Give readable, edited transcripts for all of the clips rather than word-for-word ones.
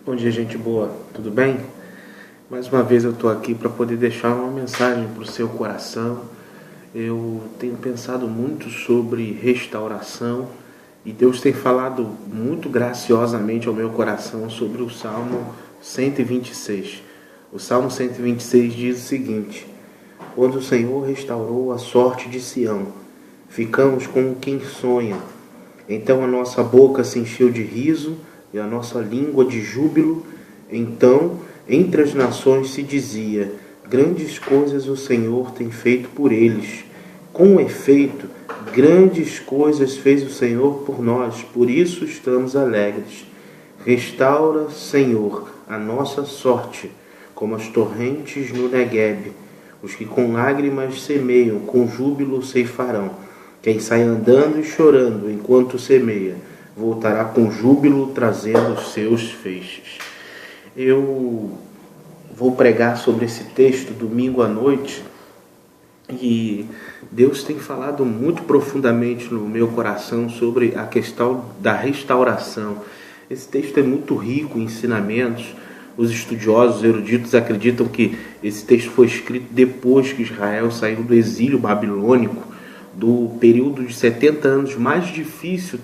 Bom dia, gente boa, tudo bem? Mais uma vez eu estou aqui para poder deixar uma mensagem para o seu coração. Eu tenho pensado muito sobre restauração e Deus tem falado muito graciosamente ao meu coração sobre o Salmo 126. O Salmo 126 diz o seguinte: quando o Senhor restaurou a sorte de Sião, ficamos como quem sonha. Então a nossa boca se encheu de riso e a nossa língua de júbilo. Então, entre as nações se dizia: grandes coisas o Senhor tem feito por eles. Com efeito, grandes coisas fez o Senhor por nós, por isso estamos alegres. Restaura, Senhor, a nossa sorte, como as torrentes no Neguebe. Os que com lágrimas semeiam, com júbilo ceifarão. Quem sai andando e chorando enquanto semeia, voltará com júbilo trazendo os seus feixes. Eu vou pregar sobre esse texto domingo à noite e Deus tem falado muito profundamente no meu coração sobre a questão da restauração. Esse texto é muito rico em ensinamentos. Os estudiosos eruditos acreditam que esse texto foi escrito depois que Israel saiu do exílio babilônico, do período de 70 anos mais difícil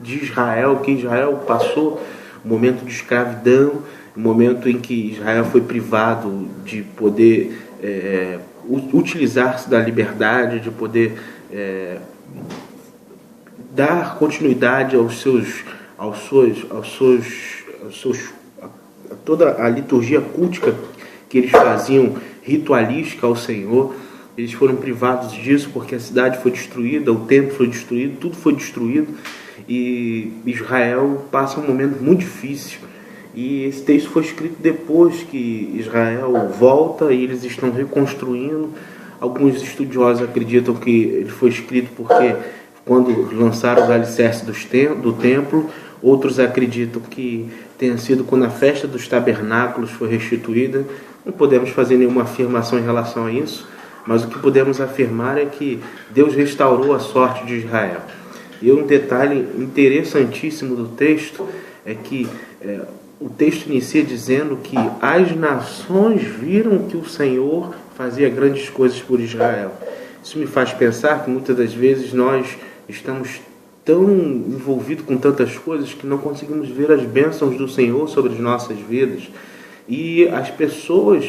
de Israel, que Israel passou, o momento de escravidão, o momento em que Israel foi privado de poder utilizar-se da liberdade, de poder dar continuidade a toda a liturgia cultica que eles faziam, ritualística ao Senhor. Eles foram privados disso porque a cidade foi destruída, o templo foi destruído, tudo foi destruído e Israel passa um momento muito difícil. E esse texto foi escrito depois que Israel volta e eles estão reconstruindo. Alguns estudiosos acreditam que ele foi escrito porque quando lançaram os alicerces do templo, outros acreditam que tenha sido quando a festa dos tabernáculos foi restituída. Não podemos fazer nenhuma afirmação em relação a isso, mas o que podemos afirmar é que Deus restaurou a sorte de Israel. E um detalhe interessantíssimo do texto é que o texto inicia dizendo que as nações viram que o Senhor fazia grandes coisas por Israel. Isso me faz pensar que muitas das vezes nós estamos tão envolvidos com tantas coisas que não conseguimos ver as bênçãos do Senhor sobre as nossas vidas. E as pessoas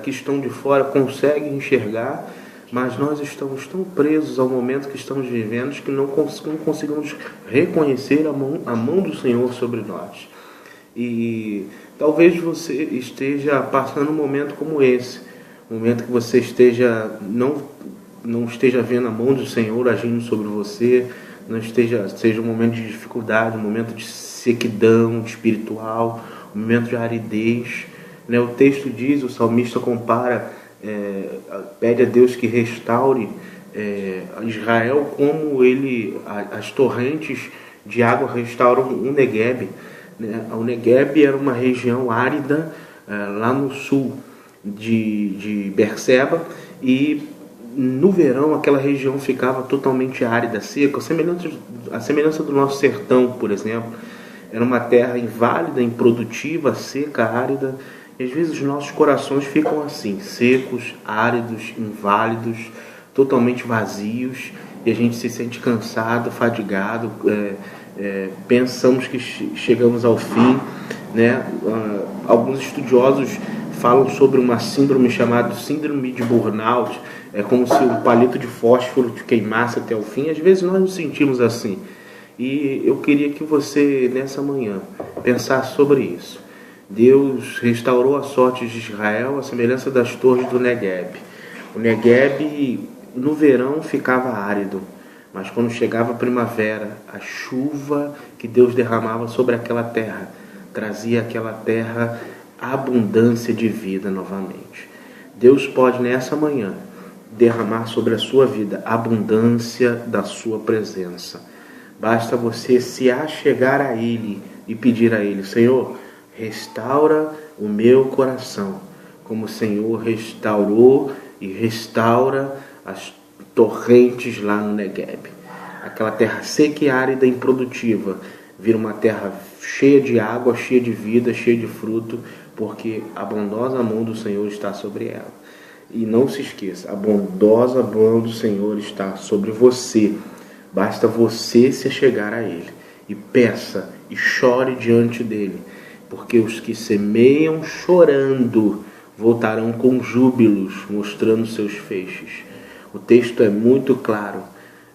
que estão de fora conseguem enxergar, mas nós estamos tão presos ao momento que estamos vivendo que não conseguimos reconhecer a mão do Senhor sobre nós. E talvez você esteja passando um momento como esse, um momento que você não esteja vendo a mão do Senhor agindo sobre você, seja um momento de dificuldade, um momento de sequidão espiritual, um momento de aridez. O texto diz, o salmista compara, pede a Deus que restaure Israel como as torrentes de água restauram o Neguebe. O Neguebe era uma região árida lá no sul de Berseba, e no verão aquela região ficava totalmente árida, seca, a semelhança do nosso sertão, por exemplo. Era uma terra inválida, improdutiva, seca, árida. E às vezes os nossos corações ficam assim, secos, áridos, inválidos, totalmente vazios, e a gente se sente cansado, fadigado, pensamos que chegamos ao fim. Alguns estudiosos falam sobre uma síndrome chamada síndrome de burnout. É como se um palito de fósforo te queimasse até o fim. Às vezes nós nos sentimos assim. E eu queria que você, nessa manhã, pensasse sobre isso. Deus restaurou a sorte de Israel à semelhança das torres do Neguebe. O Neguebe, no verão, ficava árido, mas quando chegava a primavera, a chuva que Deus derramava sobre aquela terra trazia àquela terra abundância de vida novamente. Deus pode, nessa manhã, derramar sobre a sua vida a abundância da sua presença. Basta você se achegar a Ele e pedir a Ele: Senhor, restaura o meu coração, como o Senhor restaurou e restaura as torrentes lá no Neguebe. Aquela terra seca e árida, improdutiva, vira uma terra cheia de água, cheia de vida, cheia de fruto, porque a bondosa mão do Senhor está sobre ela. E não se esqueça, a bondosa mão do Senhor está sobre você. Basta você se chegar a Ele e peça e chore diante dEle, porque os que semeiam chorando voltarão com júbilos, mostrando seus feixes. O texto é muito claro.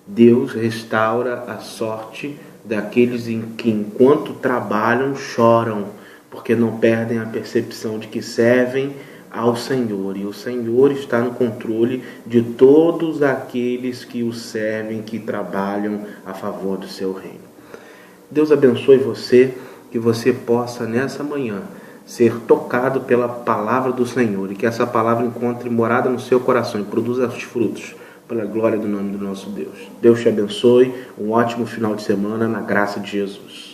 Deus restaura a sorte daqueles que, enquanto trabalham, choram, porque não perdem a percepção de que servem ao Senhor. E o Senhor está no controle de todos aqueles que o servem, que trabalham a favor do seu reino. Deus abençoe você, que você possa nessa manhã ser tocado pela palavra do Senhor e que essa palavra encontre morada no seu coração e produza os frutos para a glória do nome do nosso Deus. Deus te abençoe, um ótimo final de semana na graça de Jesus.